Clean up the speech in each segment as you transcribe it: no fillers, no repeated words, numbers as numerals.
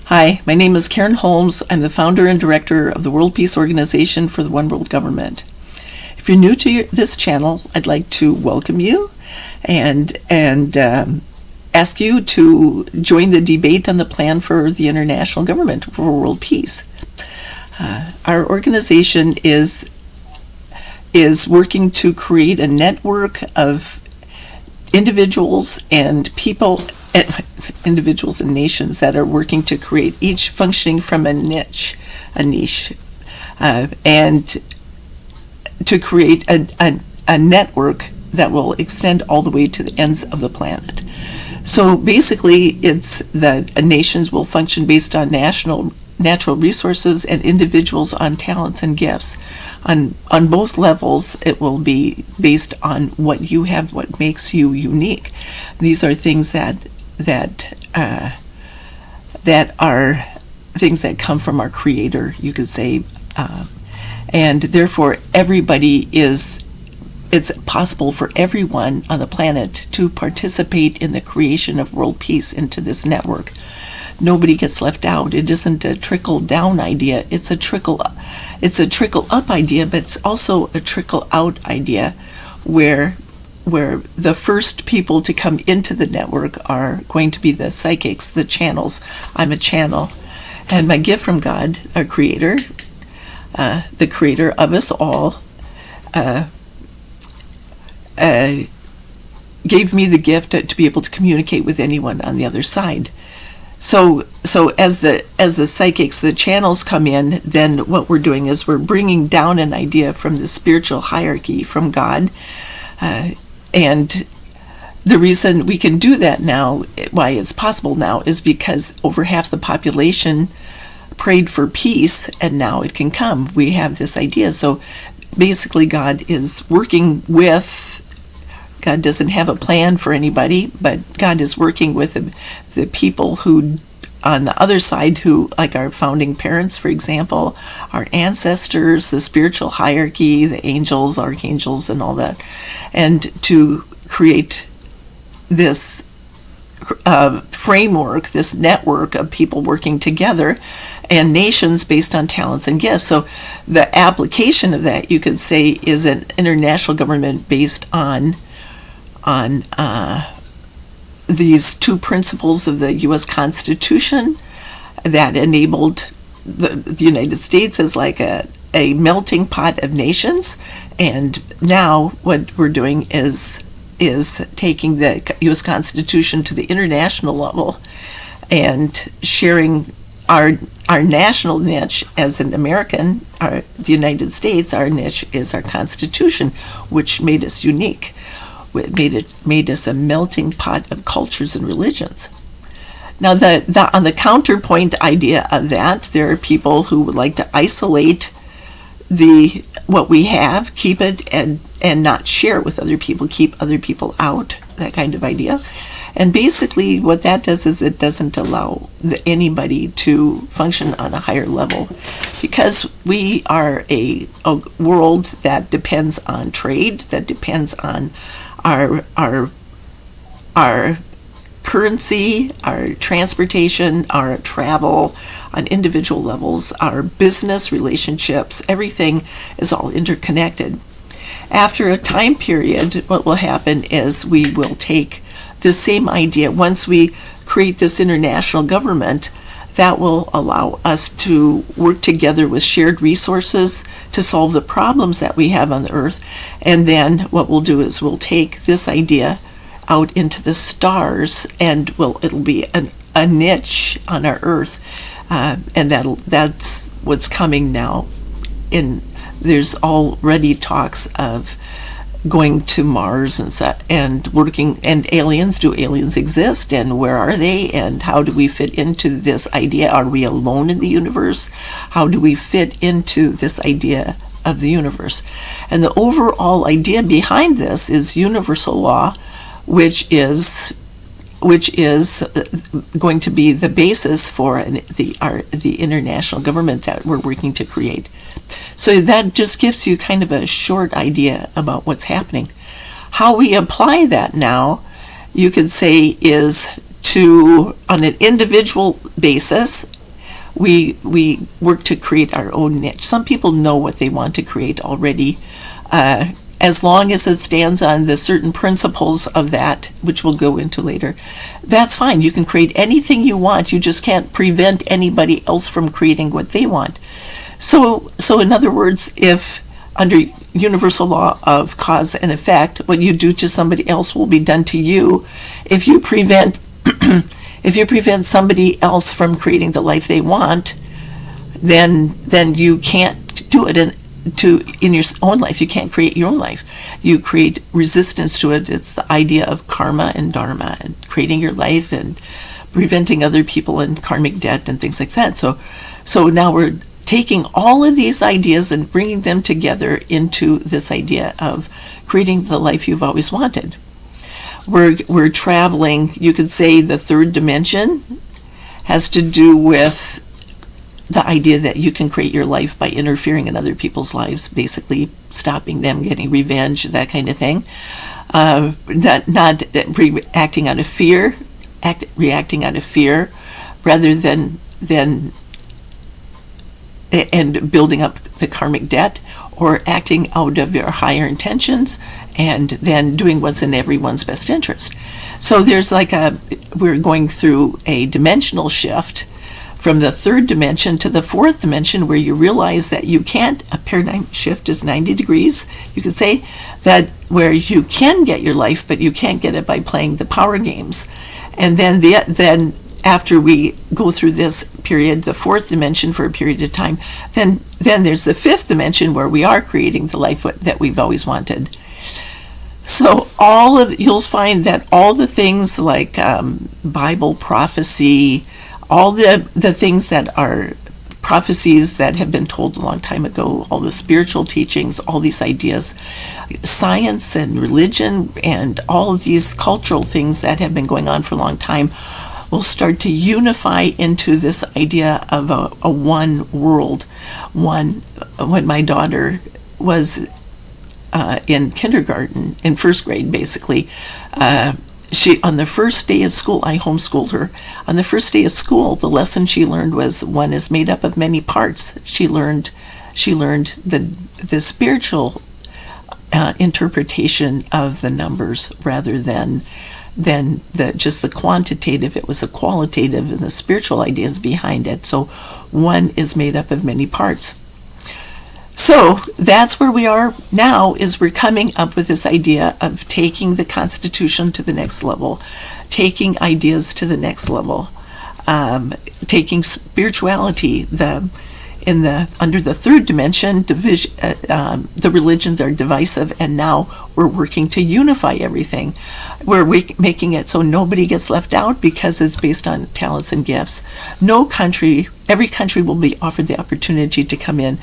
Hi, my name is Karen Holmes. I'm the founder and director of the World Peace Organization for the One World Government. If you're new to this channel, I'd like to welcome you and ask you to join the debate on the plan for the international government for world peace. Our organization is working to create a network of individuals and nations that are working to create, each functioning from a niche, and to create a network that will extend all the way to the ends of the planet. So basically, it's that nations will function based on natural resources and individuals on talents and gifts. On both levels, it will be based on what you have, what makes you unique. These are things that are things that come from our Creator, you could say, and therefore it's possible for everyone on the planet to participate in the creation of world peace into this network. Nobody gets left out. It isn't a trickle-down idea. It's a trickle-up idea, but it's also a trickle-out idea where the first people to come into the network are going to be the psychics, the channels. I'm a channel. And my gift from God, our Creator, the Creator of us all, gave me the gift to be able to communicate with anyone on the other side. So as the psychics, the channels come in, then what we're doing is we're bringing down an idea from the spiritual hierarchy from God. And the reason we can do that now, why it's possible now, is because over half the population prayed for peace, and now it can come. We have this idea. So basically, God is working with, God doesn't have a plan for anybody, but God is working with the people who, on the other side, who, like our founding parents, for example, our ancestors, the spiritual hierarchy, the angels, archangels, and all that, and to create this framework, this network of people working together, and nations based on talents and gifts. So the application of that, you could say, is an international government based on these two principles of the U.S. Constitution that enabled the United States as like a melting pot of nations. And now what we're doing is taking the U.S. Constitution to the international level and sharing our national niche as an American, the United States. Our niche is our Constitution, which made us unique. It made us a melting pot of cultures and religions. Now, on the counterpoint idea of that, there are people who would like to isolate what we have, keep it, and not share it with other people, keep other people out, that kind of idea. And basically what that does is it doesn't allow anybody to function on a higher level, because we are a world that depends on trade, that depends on our currency, our transportation, our travel on individual levels, our business relationships. Everything is all interconnected. After a time period, what will happen is we will take the same idea. Once we create this international government, that will allow us to work together with shared resources to solve the problems that we have on the earth. And then what we'll do is we'll take this idea out into the stars, and it'll be a niche on our earth, and that's what's coming now. There's already talks of going to Mars and working, and aliens. Do aliens exist, and where are they, and how do we fit into this idea? Are we alone in the universe? How do we fit into this idea of the universe? And the overall idea behind this is universal law, which is going to be the basis for the international government that we're working to create. So that just gives you kind of a short idea about what's happening. How we apply that now, you could say, is to, on an individual basis, we work to create our own niche. Some people know what they want to create already, as long as it stands on the certain principles of that, which we'll go into later. That's fine. You can create anything you want. You just can't prevent anybody else from creating what they want. So in other words, if under universal law of cause and effect, what you do to somebody else will be done to you. If you prevent somebody else from creating the life they want, then you can't do it in your own life. You can't create your own life. You create resistance to it. It's the idea of karma and dharma, and creating your life and preventing other people in karmic debt and things like that. So now we're taking all of these ideas and bringing them together into this idea of creating the life you've always wanted. We're traveling. You could say the third dimension has to do with the idea that you can create your life by interfering in other people's lives, basically stopping them, getting revenge, that kind of thing. Not reacting out of fear, reacting out of fear, rather than and building up the karmic debt, or acting out of your higher intentions and then doing what's in everyone's best interest. So there's we're going through a dimensional shift from the third dimension to the fourth dimension, where you realize that you can't, a paradigm shift is 90 degrees, you could say, that where you can get your life, but you can't get it by playing the power games. And then after we go through this period, the fourth dimension, for a period of time, then there's the fifth dimension, where we are creating the life that we've always wanted. So you'll find that all the things like Bible prophecy, all the things that are prophecies that have been told a long time ago, all the spiritual teachings, all these ideas, science and religion, and all of these cultural things that have been going on for a long time, will start to unify into this idea of a one world. When my daughter was in kindergarten, in first grade basically, she, on the first day of school, I homeschooled her. On the first day of school, the lesson she learned was one is made up of many parts. She learned the spiritual interpretation of the numbers, rather than just the quantitative. It was the qualitative and the spiritual ideas behind it. So one is made up of many parts. So that's where we are now, is we're coming up with this idea of taking the Constitution to the next level, taking ideas to the next level, taking spirituality, under the third dimension, the religions are divisive, and now we're working to unify everything. We're making it so nobody gets left out, because it's based on talents and gifts. Every country will be offered the opportunity to come in,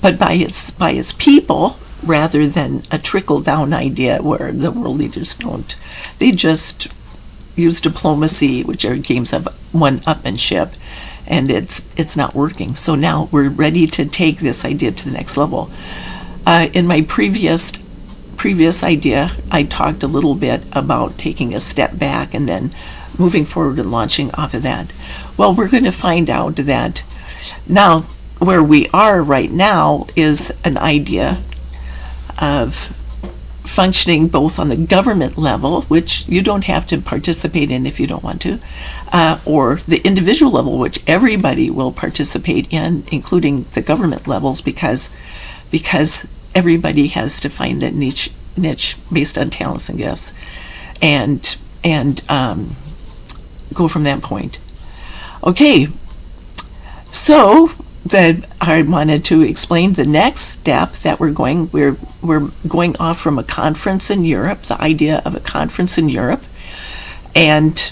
but by its people, rather than a trickle-down idea where the world leaders don't. They just use diplomacy, which are games of one-upmanship, and it's not working. So now we're ready to take this idea to the next level. In my previous idea, I talked a little bit about taking a step back and then moving forward and launching off of that. Well, we're going to find out that now where we are right now is an idea of functioning both on the government level, which you don't have to participate in if you don't want to, or the individual level, which everybody will participate in, including the government levels, because everybody has to find a niche based on talents and gifts, and go from that point. Okay, so I wanted to explain the next step that we're going off from a conference in Europe, the idea of a conference in Europe, and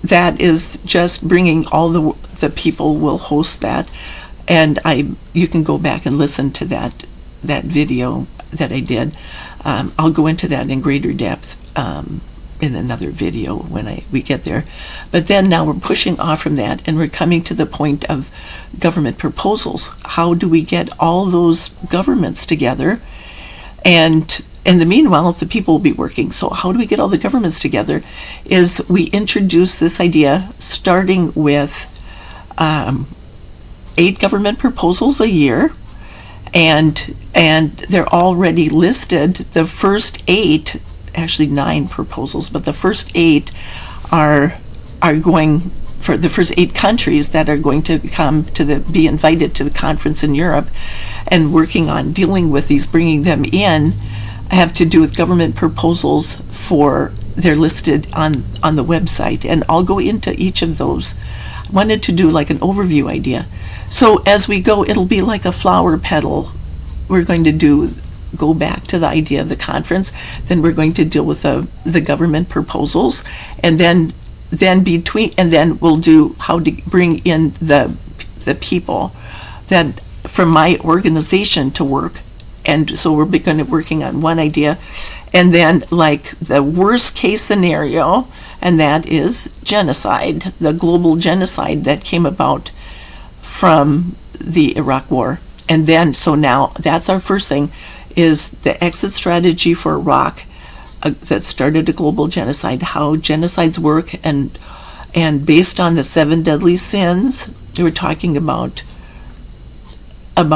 that is just bringing all the people will host that, and you can go back and listen to that video that I did. I'll go into that in greater depth in another video when we get there. But then now we're pushing off from that, and we're coming to the point of government proposals. How do we get all those governments together? And in the meanwhile, the people will be working. So how do we get all the governments together? Is we introduce this idea starting with 8 government proposals a year, and they're already listed. The first 8, actually 9 proposals, but the first 8 are going for the first 8 countries that are going to be invited to the conference in Europe, and working on dealing with these, bringing them in, have to do with government proposals they're listed on the website, and I'll go into each of those. I wanted to do like an overview idea. So as we go, it'll be like a flower petal. We're going to go back to the idea of the conference, then we're going to deal with the government proposals, and then we'll do how to bring in the people that from my organization to work. And so we're going to working on one idea, and then like the worst case scenario, and that is genocide, the global genocide that came about from the Iraq War. And then, so now that's our first thing, is the exit strategy for Iraq that started a global genocide, how genocides work, and based on the 7 deadly sins, we're talking about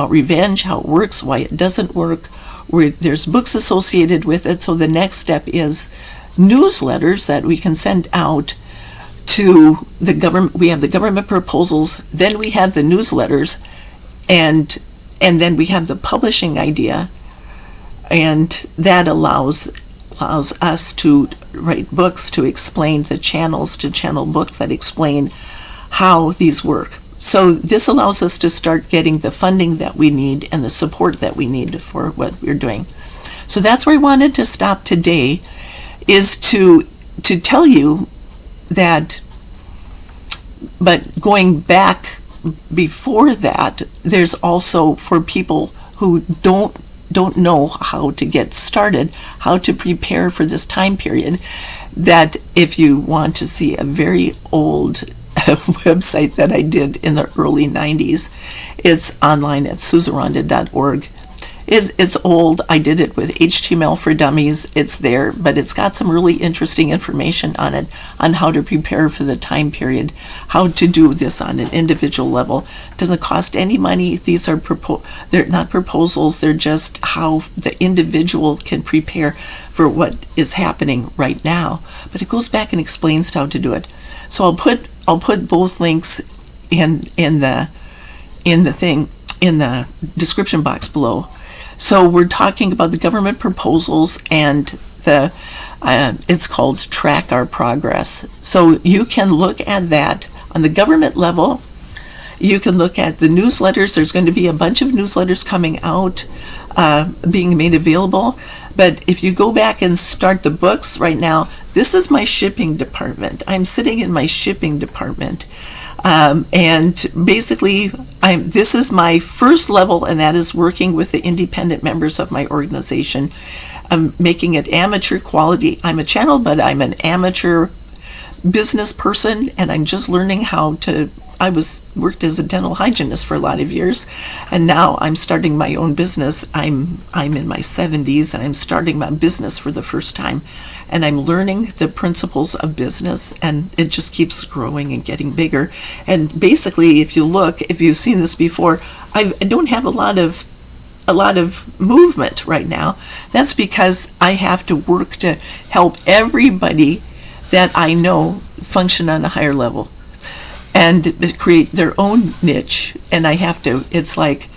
revenge, how it works, why it doesn't work. There's books associated with it. So the next step is newsletters that we can send out to the government. We have the government proposals, then we have the newsletters, and then we have the publishing idea, and that allows us to write books to explain the channels, to channel books that explain how these work. So this allows us to start getting the funding that we need and the support that we need for what we're doing. So that's where I wanted to stop today, is to tell you that, but going back before that, there's also for people who don't know how to get started, how to prepare for this time period, that if you want to see a very old website that I did in the early 90s. It's online at suzuranda.org. It's old. I did it with HTML for Dummies. It's there, but it's got some really interesting information on it, on how to prepare for the time period, how to do this on an individual level. It doesn't cost any money. These are they're not proposals. They're just how the individual can prepare for what is happening right now. But it goes back and explains how to do it. So I'll put both links in the description box below. So we're talking about the government proposals, and it's called Track Our Progress. So you can look at that on the government level. You can look at the newsletters. There's going to be a bunch of newsletters coming out, being made available. But if you go back and start the books right now, this is my shipping department. I'm sitting in my shipping department. And basically, this is my first level, and that is working with the independent members of my organization. I'm making it amateur quality. I'm a channel, but I'm an amateur business person, and I'm just learning how to. I worked as a dental hygienist for a lot of years, and now I'm starting my own business. I'm in my 70s, and I'm starting my business for the first time, and I'm learning the principles of business, and it just keeps growing and getting bigger. And basically, if you've seen this before, I don't have a lot of movement right now. That's because I have to work to help everybody that I know function on a higher level and create their own niche. And it's like,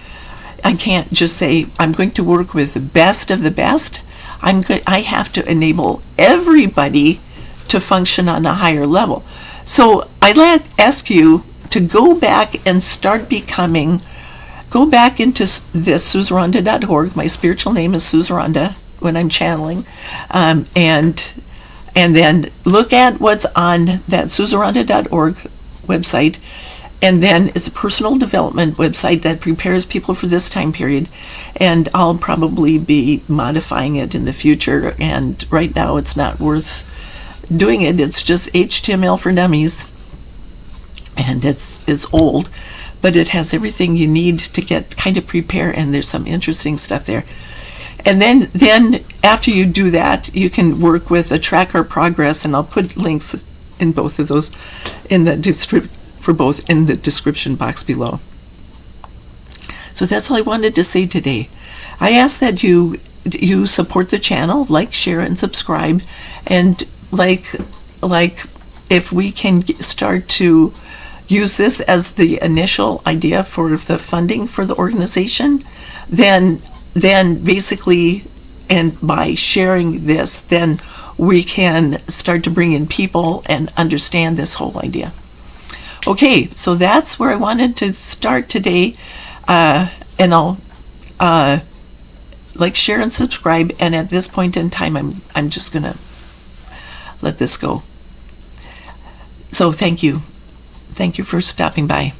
I can't just say, I'm going to work with the best of the best. I have to enable everybody to function on a higher level. So I'd ask you to go back and go back into this, suzuranda.org. My spiritual name is Suzuranda when I'm channeling. And then look at what's on that suzuranda.org website, and then it's a personal development website that prepares people for this time period, and I'll probably be modifying it in the future, and right now it's not worth doing it. It's just HTML for Dummies, and it's old, but it has everything you need to get kind of prepare, and there's some interesting stuff there. And then after you do that, you can work with a Track Our Progress, and I'll put links in both of those in the for both in the description box below. So that's all I wanted to say today. I ask that you support the channel, like, share, and subscribe, and like if we can start to use this as the initial idea for the funding for the organization, then basically, and by sharing this, then we can start to bring in people and understand this whole idea. Okay, so that's where I wanted to start today, and I'll like, share, and subscribe. And at this point in time, I'm just gonna let this go. So thank you for stopping by.